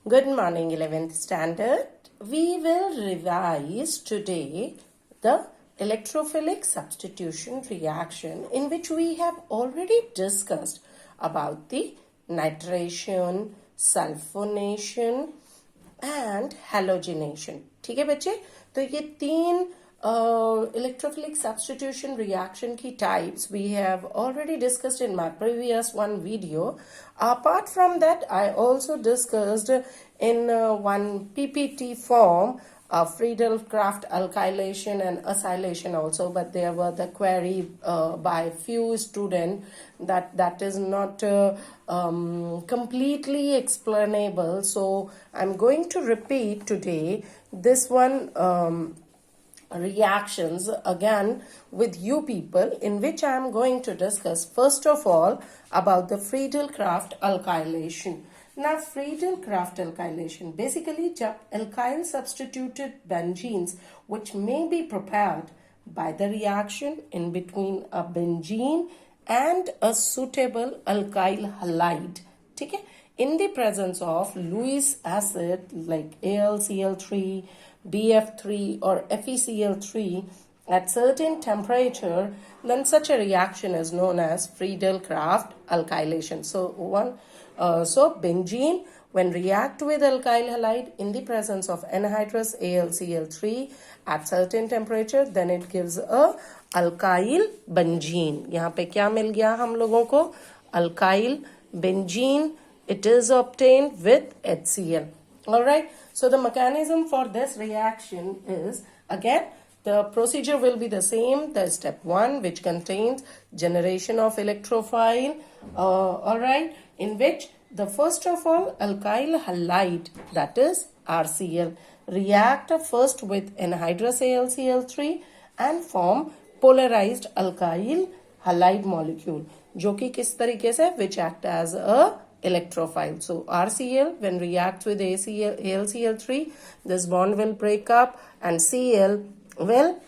Good morning, 11th standard. We will revise today the electrophilic substitution reaction in which we have already discussed about the nitration, sulfonation and halogenation. ठीक है बच्चे, तो ये तीन electrophilic substitution reaction key types we have already discussed in my previous one video. Apart from that, I also discussed in one PPT form Friedel-Crafts alkylation and acylation also, but there were the query by few students that is not completely explainable. So I'm going to repeat today this one reactions again with you people, in which I am going to discuss first of all about the Friedel-Crafts alkylation. Now Friedel-Crafts alkylation basically जब alkyl substituted benzenes which may be prepared by the reaction in between a benzene and a suitable alkyl halide, ठीक है, in the presence of Lewis acid like AlCl3, BF3 or FeCl3 at certain temperature, then such a reaction is known as Friedel-Crafts alkylation. So benzene when react with alkyl halide in the presence of anhydrous AlCl3 at certain temperature, then it gives a alkyl benzene. यहाँ पे क्या मिल गया हम लोगों को? Alkyl benzene. It is obtained with HCl. All right. So the mechanism for this reaction is, again, the procedure will be the same. The step 1, which contains generation of electrophile, all right, in which the first of all alkyl halide, that is RCl, react first with anhydrous AlCl3 and form polarized alkyl halide molecule, जो कि किस तरीके से, which act as a electrophile. So RCl when reacts with AlCl3, this bond will break up and Cl will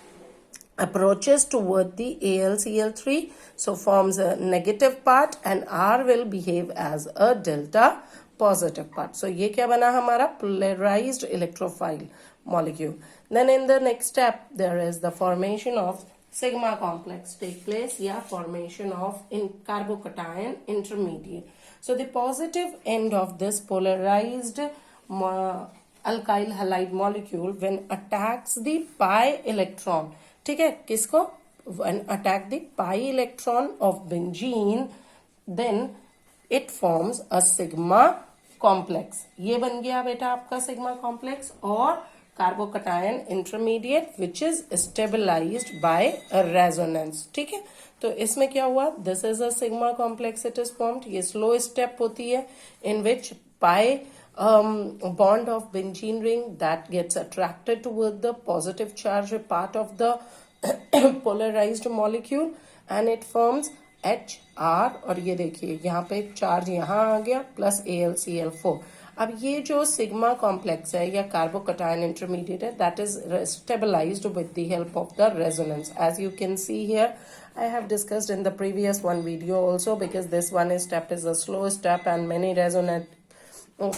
approaches toward the AlCl3, so forms a negative part and R will behave as a delta positive part. So ये क्या बना हमारा? Polarized electrophile molecule. Then in the next step there is the formation of sigma complex take place, yeah, formation of carbocation intermediate. So the positive end of this polarized alkyl halide molecule when attacks the pi electron, ठीक है, किसको? When attack the pi electron of benzene, then it forms a sigma complex. ये बन गया बेटा आपका sigma complex और carbocation intermediate which is stabilised by a resonance, ठीक है. तो इसमें क्या हुआ? This is a sigma complex, it is formed. ये स्लो स्टेप होती है इन विच पाई bond of benzene ring that gets attracted toward the positive charge part of the polarized molecule and it forms HR. और ये देखिए यहाँ पे चार्ज यहाँ आ गया प्लस AlCl4. अब ये जो सिग्मा कॉम्प्लेक्स है या कार्बोकटायन इंटरमीडिएट है, that is stabilised with the help of the resonance. As you can see here, I have discussed in the previous one video also, because this one step is a slow step and many resonant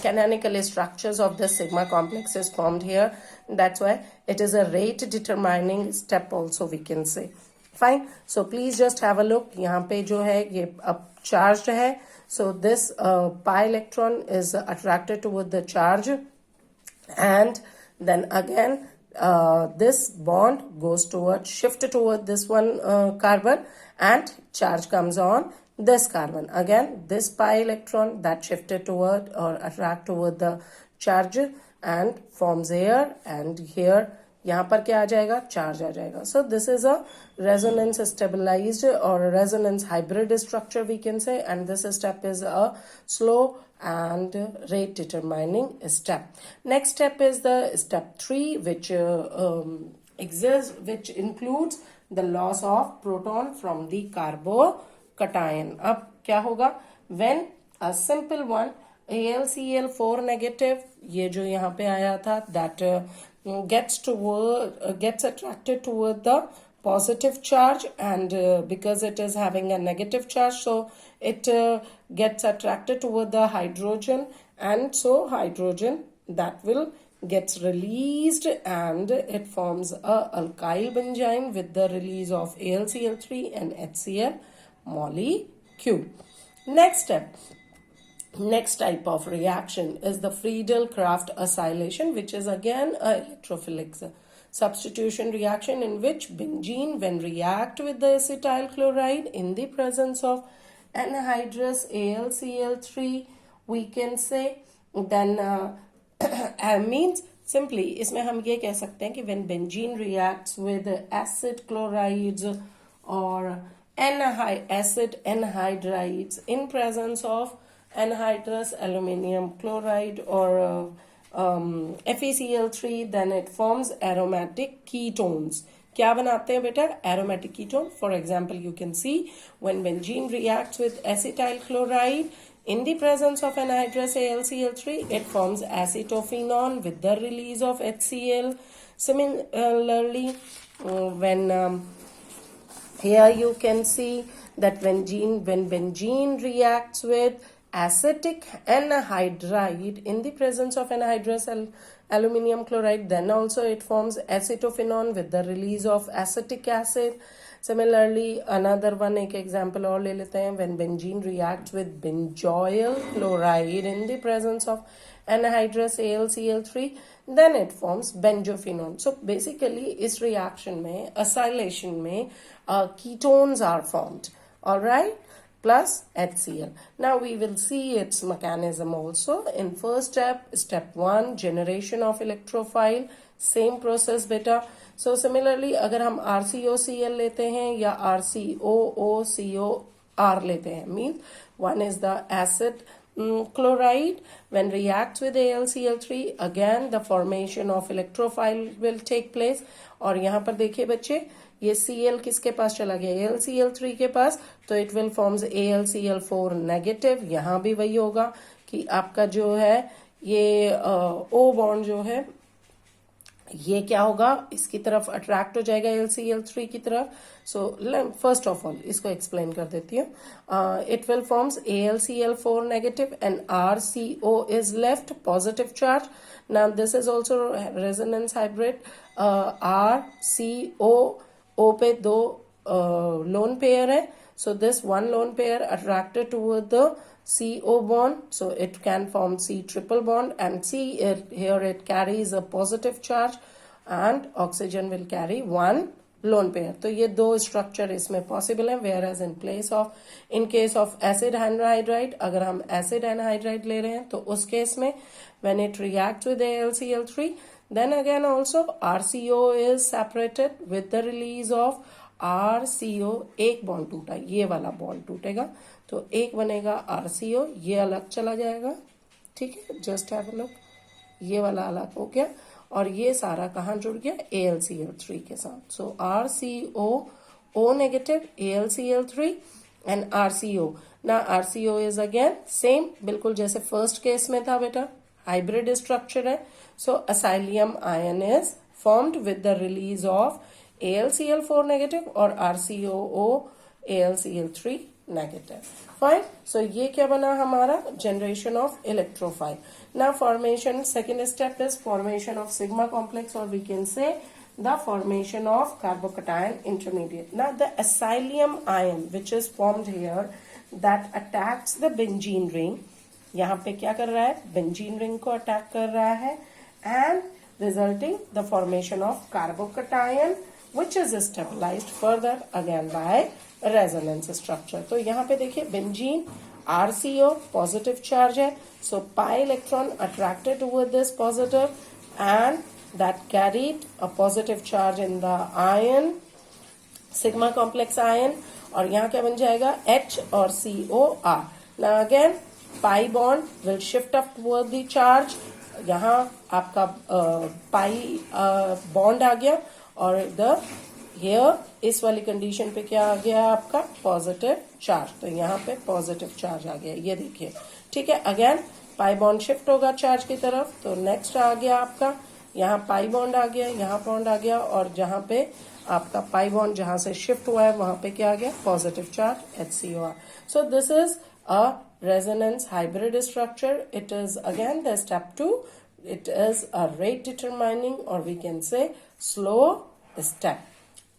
canonical structures of the sigma complex is formed here. That's why it is a rate determining step also, we can say. Fine. So please just have a look. यहाँ पे जो है ये अब charged है. So this pi electron is attracted toward the charge and then again this bond goes toward, shift toward this one carbon and charge comes on this carbon. Again this pi electron that shifted toward or attract toward the charge and forms here and here. यहाँ पर क्या आ जाएगा? Charge आ जाएगा. So this is a resonance stabilized or resonance hybrid structure, we can say, and this step is a slow and rate determining step. Next step is the step 3, which exists, which includes the loss of proton from the carbocation. अब क्या होगा? When a simple one AlCl4 negative, ये जो यहाँ पे आया था, that gets attracted toward the positive charge and because it is having a negative charge, so it gets attracted toward the hydrogen and so hydrogen that will gets released and it forms a alkyl benzene with the release of AlCl3 and HCl molecule. Next type of reaction is the Friedel-Crafts acylation, which is again a electrophilic substitution reaction in which benzene, when react with the acetyl chloride in the presence of anhydrous AlCl3, we can say, then means simply इसमें हम ये कह सकते हैं कि when benzene reacts with acid chlorides or acid anhydrides in presence of anhydrous aluminium chloride or FeCl3, then it forms aromatic ketones. क्या बनाते हैं बेटा? Aromatic ketone. For example, you can see when benzene reacts with acetyl chloride in the presence of anhydrous AlCl3, it forms acetophenone with the release of HCl. Similarly, when here you can see that when benzene reacts with acetic anhydride in the presence of anhydrous aluminium chloride, then also it forms acetophenone with the release of acetic acid. Similarly, another one, एक example और ले लेते हैं, when benzene reacts with benzoyl chloride in the presence of anhydrous AlCl3, then it forms benzophenone. So basically, इस reaction में, acylation में, ketones are formed. All right, plus HCl. Now we will see its mechanism also. In first step 1, generation of electrophile, same process beta. So similarly, अगर हम RCOCl लेते हैं या RCOOCOR लेते हैं, means one is the acid chloride. When reacts with AlCl3, again the formation of electrophile will take place. और यहाँ पर देखिए बच्चे, ये Cl किसके पास चला गया? AlCl3 के पास, तो it will forms AlCl4 negative. यहाँ भी वही होगा कि आपका जो है ये O बॉन्ड जो है ये क्या होगा, इसकी तरफ अट्रैक्ट हो जाएगा AlCl3 की तरफ. सो फर्स्ट ऑफ ऑल इसको एक्सप्लेन कर देती हूँ. It will forms AlCl4 negative and RCO is left positive charge. Now this is also resonance hybrid. RCO O पे दो लोन पेयर है, so this one lone pair attracted toward the CO bond, so it can form C triple bond, and here it carries a positive charge and oxygen will carry one lone pair. तो ये दो structure इसमें possible है, whereas in case of acid anhydride, अगर हम acid anhydride ले रहे हैं तो उस case में when it reacts with AlCl3, then again also RCO is separated with the release of RCO. एक बॉन्ड टूटा, ये वाला बॉन्ड टूटेगा तो एक बनेगा RCO, ये अलग चला जाएगा. ठीक है, जस्ट हैव अ लुक, ये वाला अलग हो गया और ये सारा कहाँ जुड़ गया? AlCl3 के साथ. सो RCO O negative, AlCl3 and RCO. ना RCO इज अगेन सेम, बिल्कुल जैसे फर्स्ट केस में था बेटा, हाइब्रिड स्ट्रक्चर है. So acylium ion is formed with the release of AlCl4 negative और RCOO AlCl3 negative. Fine. So ये क्या बना हमारा? Generation of electrophile. Now formation, second step is formation of sigma complex, or we can say the formation of carbocation intermediate. Now the acylium ion which is formed here that attacks the benzene ring. यहाँ पे क्या कर रहा है? Benzene ring को attack कर रहा है and resulting the formation of carbocation which is stabilized further again by resonance structure. तो यहाँ पे देखिए benzene RCO positive charge है, so pi electron attracted toward this positive and that carried a positive charge in the ion, sigma complex ion, और यहाँ क्या बन जाएगा? H और COR. Now again pi bond will shift up toward the charge. यहाँ आपका pi bond आ गया और here इस वाली कंडीशन पे क्या आ गया आपका? Positive charge. तो यहाँ पे पॉजिटिव चार्ज आ गया, ये देखिए. ठीक है, अगेन पाई बॉन्ड शिफ्ट होगा चार्ज की तरफ, तो नेक्स्ट आ गया आपका यहाँ पाई बॉन्ड आ गया, यहाँ बॉन्ड आ गया और जहाँ पे आपका पाई बॉन्ड जहाँ से शिफ्ट हुआ है वहां पे क्या आ गया? Positive charge HCOR. So this is a resonance hybrid structure. It is again the step 2. It is a rate determining, or we can say slow step.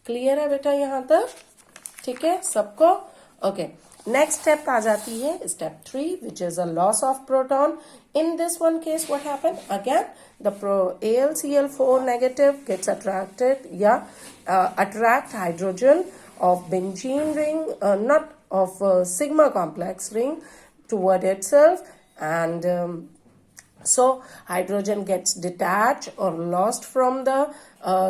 Clear है बेटा यहाँ तक? ठीक है सबको? Okay. Next step आ जाती है step 3, which is a loss of proton. In this one case, what happened? Again, the AlCl4 negative gets attracted, attract hydrogen of benzene ring, not of sigma complex ring toward itself, and so hydrogen gets detached or lost from the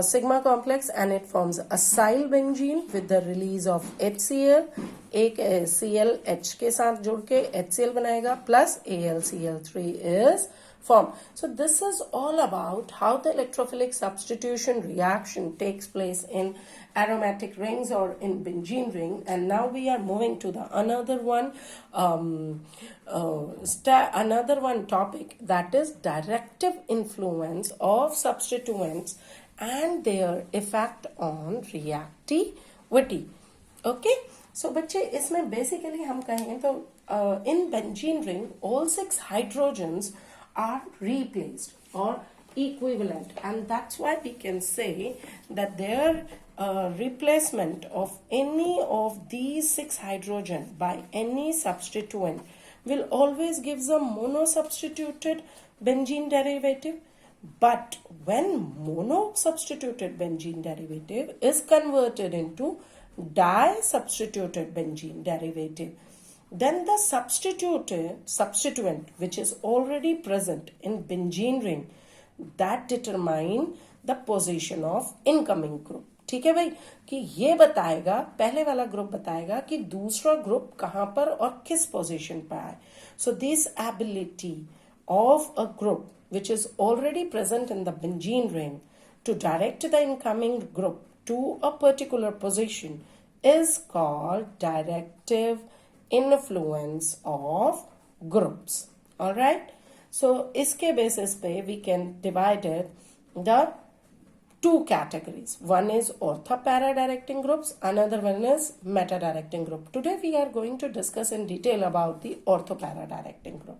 sigma complex, and it forms acyl benzene with the release of HCl. एक Cl H के साथ जुड़ के HCl बनाएगा, plus AlCl3 is formed. So this is all about how the electrophilic substitution reaction takes place in aromatic rings or in benzene ring. And now we are moving to the another one topic, that is directive influence of substituents and their effect on reactivity. Okay, so बच्चे इसमें basically हम कहें तो in benzene ring all 6 hydrogens are replaced or equivalent, and that's why we can say that their replacement of any of these 6 hydrogen by any substituent will always give a mono-substituted benzene derivative. But when mono-substituted benzene derivative is converted into di-substituted benzene derivative, then the substituent which is already present in benzene ring, that determine the position of incoming group. ठीक है भाई, कि ये बताएगा, पहले वाला group बताएगा कि दूसरा ग्रुप कहां पर और किस पोजीशन पर है. So this ability of a group which is already present in the benzene ring to direct the incoming group to a particular position is called directive influence of groups. All right, so iske basis pe we can divide it the 2 categories. One is ortho-para directing groups, another one is meta-directing group. Today we are going to discuss in detail about the ortho-para directing group.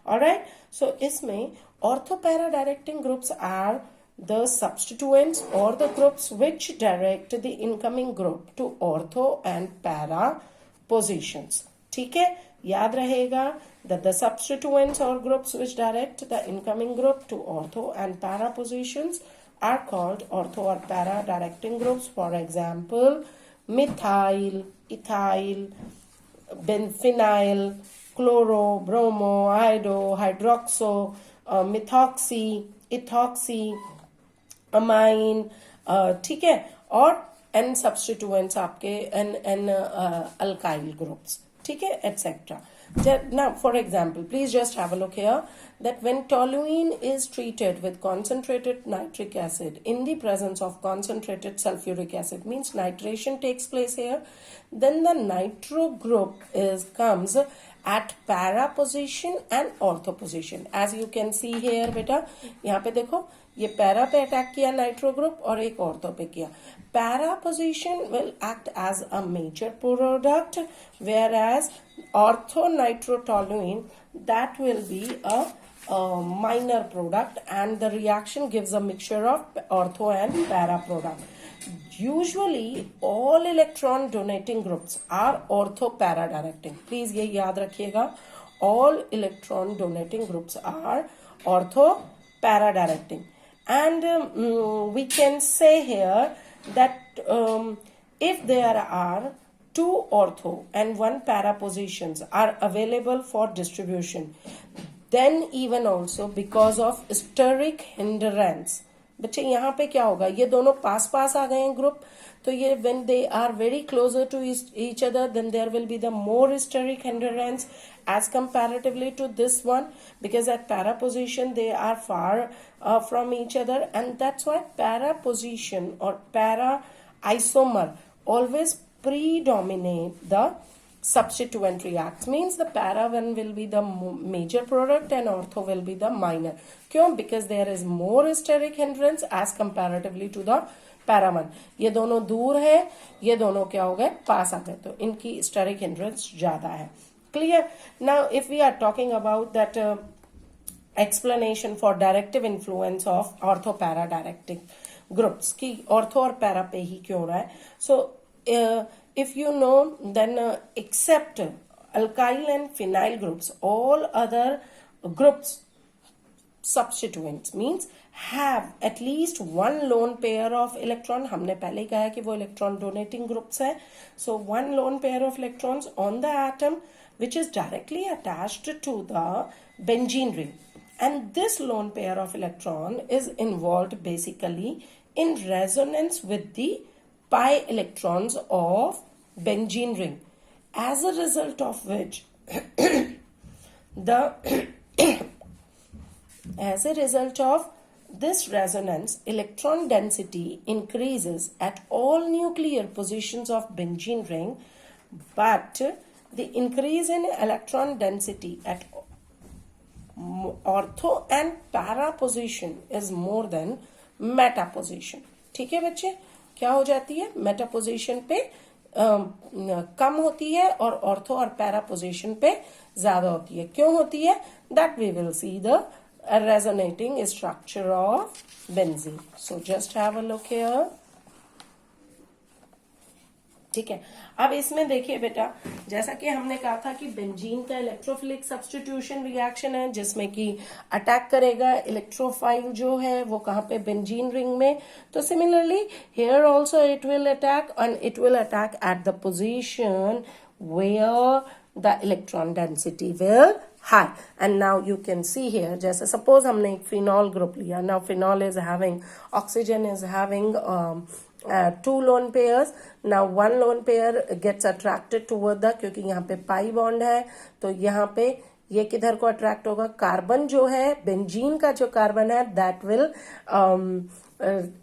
All right, so isme ortho-para directing groups are the substituents or the groups which direct the incoming group to ortho and para positions. ठीक है, याद रहेगा that the substituents or groups which direct the incoming group to ortho and para positions are called ortho or para directing groups. For example, methyl, ethyl, phenyl, chloro, bromo, iodo, hydroxo, methoxy, ethoxy, amine, ठीक है, और n substituents आपके n alkyl groups, ठीक है, etc. Now, for example, please just have a look here that when toluene is treated with concentrated nitric acid in the presence of concentrated sulfuric acid, means nitration takes place here, then the nitro group comes at para position and ortho position. As you can see here, बेटा यहाँ पे देखो, ये para पे attack किया nitro group और एक ortho पे किया. Para position will act as a major product, whereas ortho-nitrotoluene, that will be a minor product, and the reaction gives a mixture of ortho and para product. Usually all electron donating groups are ortho-para directing. Please ये याद रखिएगा, all electron donating groups are ortho-para directing. And we can say here that if there are 2 ortho and 1 para positions are available for distribution, then even also because of steric hindrance, बच्चे यहाँ पे क्या होगा, ये दोनों पास पास आ गए हैं group, तो ये when they are very closer to each other, then there will be the more steric hindrance as comparatively to this one, because at para position they are far from each other, and that's why para position or para isomer always predominate the substituent reacts. Means the para one will be the major product and ortho will be the minor. क्यों? Because there is more steric hindrance as comparatively to the para one. ये दोनों दूर है, ये दोनों क्या हो गए, पास आ गए, तो इनकी steric hindrance ज्यादा है. Clear? Now, if we are talking about that explanation for directive influence of ortho para directing groups ki ortho और para पे ही क्यों हो रहा है. So if you know, then except alkyl and phenyl groups, all other groups substituents means have at least one lone pair of electron. हमने पहले ही कहा है कि वो electron donating groups है. So one lone pair of electrons on the atom which is directly attached to the benzene ring, and this lone pair of electron is involved basically in resonance with the pi electrons of benzene ring, as a result of which as a result of this resonance, electron density increases at all nuclear positions of benzene ring, but the increase in electron density at ortho and para position is more than meta position. ठीक है बच्चे, क्या हो जाती है? Meta position पे कम होती है और ऑर्थो और पैरा पोजीशन पे ज्यादा होती है. क्यों होती है? That we will see the resonating structure of benzene. So just have a look here. ठीक है. अब इसमें देखिए बेटा, जैसा कि हमने कहा था कि बेंजीन का इलेक्ट्रोफिलिक सब्स्टिट्यूशन रिएक्शन है जिसमें कि अटैक करेगा इलेक्ट्रोफाइल जो है वो कहाँ पे? बेंजीन रिंग में. तो similarly here also it will attack and it will attack at the position where the electron density will high. And now you can see here, जैसे suppose हमने एक phenol group लिया. Now phenol is having, oxygen is having two lone pairs. Now one lone pair gets attracted toward the, क्योंकि यहाँ पे pi bond है तो यहाँ पे ये किधर को अट्रैक्ट होगा? कार्बन जो है, बेंजीन का जो कार्बन है, that will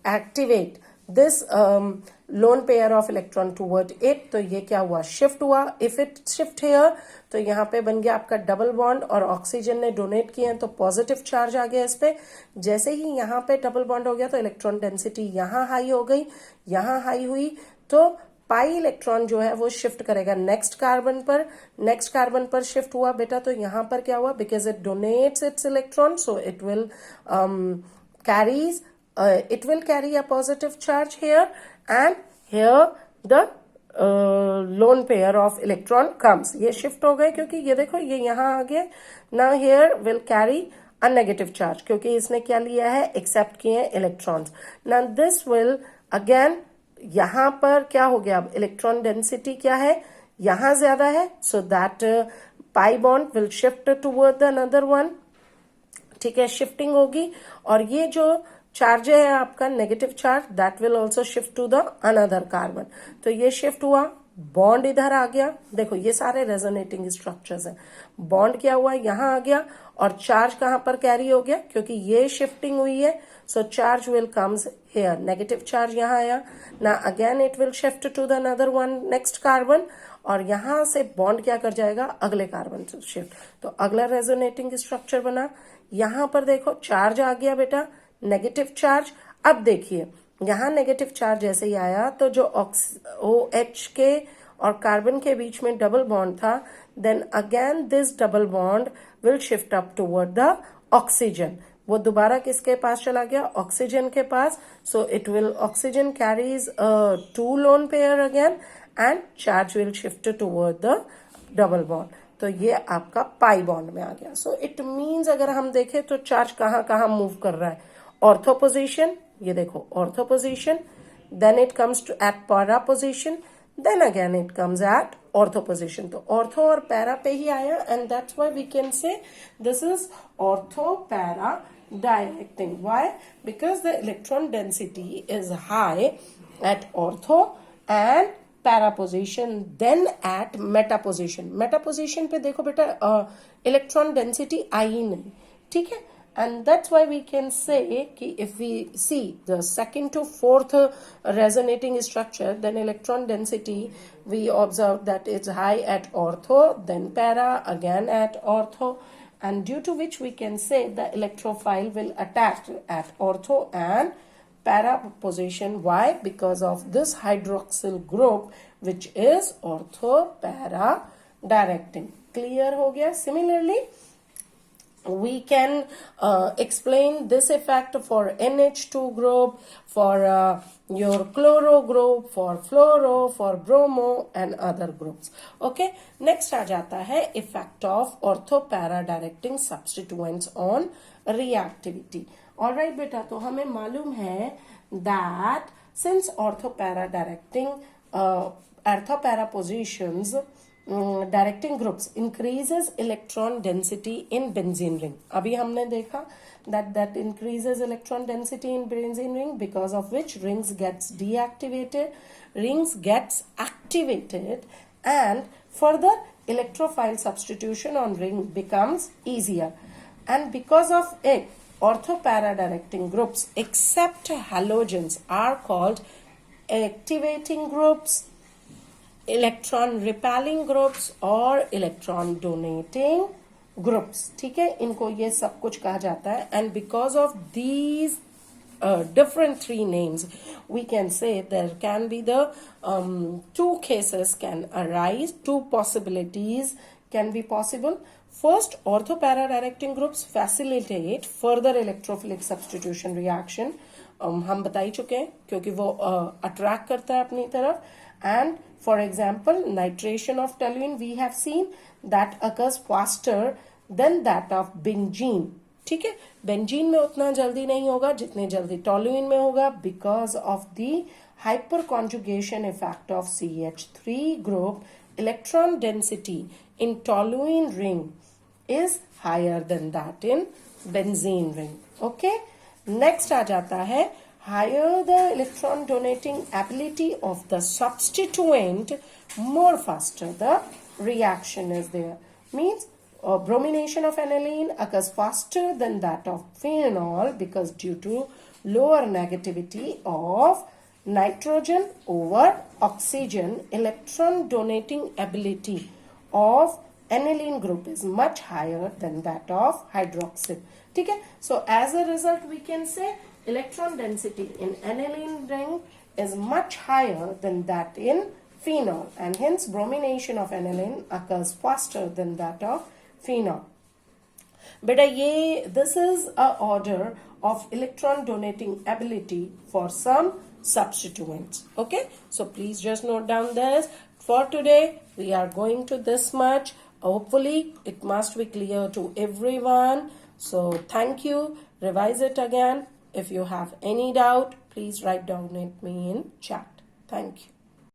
activate this lone pair of electron toward it. तो ये क्या हुआ? शिफ्ट हुआ. इफ इट शिफ्ट हेयर तो यहाँ पे बन गया आपका डबल बॉन्ड और ऑक्सीजन ने डोनेट किए हैं तो पॉजिटिव चार्ज आ गया इस पे. जैसे ही यहाँ पे डबल बॉन्ड हो गया तो इलेक्ट्रॉन डेंसिटी यहाँ हाई हो गई, यहाँ हाई हुई तो पाई इलेक्ट्रॉन जो है वो शिफ्ट करेगा नेक्स्ट कार्बन पर. नेक्स्ट कार्बन पर शिफ्ट हुआ बेटा तो यहाँ पर क्या हुआ? Because it donates its electron so it will carries it will carry a positive charge here, and here the lone pair of electron comes. ये shift हो गए क्योंकि ये देखो ये यहाँ आ गया. Now here will carry a negative charge क्योंकि इसने क्या लिया है? accept किए हैं electrons. Now this will again यहाँ पर क्या हो गया? अब electron density क्या है? यहाँ ज्यादा है, so that pi bond will shift toward the another one. ठीक है, शिफ्टिंग होगी और ये जो चार्ज है आपका negative charge, that will also shift to the another carbon. तो ये शिफ्ट हुआ, बॉन्ड इधर आ गया. देखो ये सारे रेजोनेटिंग स्ट्रक्चर्स हैं. बॉन्ड क्या हुआ? यहाँ आ गया और चार्ज कहाँ पर कैरी हो गया? क्योंकि ये शिफ्टिंग हुई है so charge will comes here. Negative charge यहाँ आया ना, again it will shift to the another one next carbon और यहाँ से बॉन्ड क्या कर जाएगा? अगले कार्बन से शिफ्ट. तो अगला रेजोनेटिंग स्ट्रक्चर बना. यहाँ पर देखो चार्ज आ गया बेटा, नेगेटिव चार्ज. अब देखिए यहाँ नेगेटिव चार्ज जैसे ही आया तो जो OH के और कार्बन के बीच में डबल बॉन्ड था, then again this double bond will shift up toward the oxygen. वो दोबारा किसके पास चला गया? ऑक्सीजन के पास. So it will, oxygen carries two lone pair again and charge will shift toward the double bond. तो ये आपका पाई बॉन्ड में आ गया. सो इट मीन्स अगर हम देखें तो चार्ज कहाँ कहाँ मूव कर रहा है? ऑर्थो पोजीशन, ये देखो ortho position, then it comes to at para position, then again it comes at ortho position. तो ऑर्थो और पैरा पे ही आया and that's why we can say this is ortho para directing. Why? Because the electron density is high at ortho and para position, then at meta position. Meta position पे देखो बेटा electron density आई नहीं. ठीक है, and that's why we can say कि if we see the second to fourth resonating structure, then electron density we observe that it's high at ortho, then para, again at ortho, and due to which we can say the electrophile will attack at ortho and para position. Why? Because of this hydroxyl group which is ortho para directing. clear हो गया. Similarly, we can explain this effect for NH2 group, for your chloro group, for fluoro, for bromo and other groups. Okay, next आ जाता है effect of ortho para directing substituents on reactivity. Alright बेटा, तो हमें मालूम है that since ortho para directing ortho para positions directing groups increases electron density in benzene ring. अभी हमने देखा that increases electron density in benzene ring, because of which rings gets deactivated, rings gets activated, and further electrophile substitution on ring becomes easier. And because of it, orthopara directing groups except halogens are called activating groups, electron repelling groups और electron donating groups. ठीक है, इनको ये सब कुछ कहा जाता है. And because of these different three names, we can say there can be the two cases can arise, two possibilities can be possible. First, orthopara directing groups facilitate further electrophilic substitution reaction. हम बता ही चुके हैं क्योंकि वो attract करता है अपनी तरफ. And for example, nitration of toluene we have seen that occurs faster than that of benzene. ठीक है, बेंजीन में उतना जल्दी नहीं होगा जितने जल्दी टोलुइन में होगा, because of the hyperconjugation effect of CH3 group. Electron density in toluene ring is higher than that in benzene ring. Okay, next आ जाता है higher the electron donating ability of the substituent, more faster the reaction is there. Means bromination of aniline occurs faster than that of phenol, because due to lower negativity of nitrogen over oxygen, electron donating ability of aniline group is much higher than that of hydroxyl. ठीक है, so as a result we can say electron density in aniline ring is much higher than that in phenol, and hence bromination of aniline occurs faster than that of phenol. Beta ye, this is a order of electron donating ability for some substituents. Okay, so please just note down this. For today we are going to this much. Hopefully it must be clear to everyone. So thank you. Revise it again. If you have any doubt, please write down it me in chat. Thank you.